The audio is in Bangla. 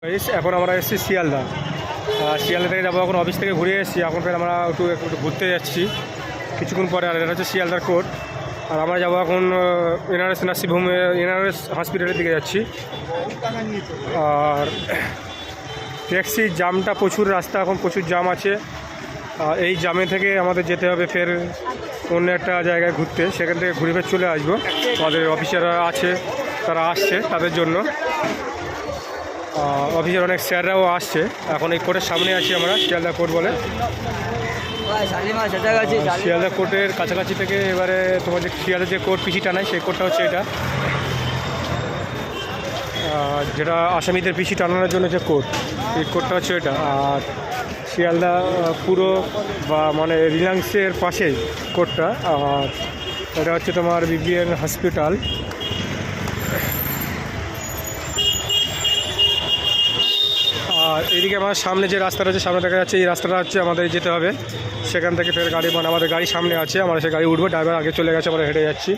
এখন আমরা এসেছি শিয়ালদা। শিয়ালদা থেকে যাবো, এখন অফিস থেকে ঘুরে এসেছি। এখন ফের আমরা একটু ঘুরতে যাচ্ছি কিছুক্ষণ পরে। আর এটা হচ্ছে শিয়ালদার কোর্ট। আর আমরা যাবো এখন এনআরএস নার্সিংহোমে, এনআরএস হসপিটালের দিকে যাচ্ছি। আর ট্যাক্সির জামটা প্রচুর, রাস্তা এখন প্রচুর জাম আছে। এই জামে থেকে আমাদের যেতে হবে ফের অন্য একটা জায়গায় ঘুরতে। সেখান থেকে ঘুরে ফের চলে আসবো। আমাদের অফিসাররা আছে, তারা আসছে তাদের জন্য। অফিসের অনেক স্যাররাও আসছে। এখন এই কোর্টের সামনে আছি আমরা, শিয়ালদা কোর্ট বলে। শিয়ালদা কোর্টের কাছাকাছি থেকে এবারে তোমার যে শিয়ালদা যে কোর্ট পিসি টানায়, সেই কোর্টটা হচ্ছে এটা, যেটা আসামিদের পিসি টানানোর জন্য যে কোর্ট, এই কোর্টটা হচ্ছে এটা। আর শিয়ালদা পুরো বা মানে রিলায়েন্সের পাশেই কোর্টটা। আর এটা হচ্ছে তোমার বিবিএন হসপিটাল। আর এদিকে আমার সামনে যে রাস্তাটা আছে, সামনে দেখা যাচ্ছে, এই রাস্তাটা হচ্ছে আমাদের যেতে হবে। সেখান থেকে ফের গাড়ি, মানে আমাদের গাড়ি সামনে আছে, আমরা সে গাড়ি উঠবো। ড্রাইভার আগে চলে গেছে, আমরা হেঁটে যাচ্ছি।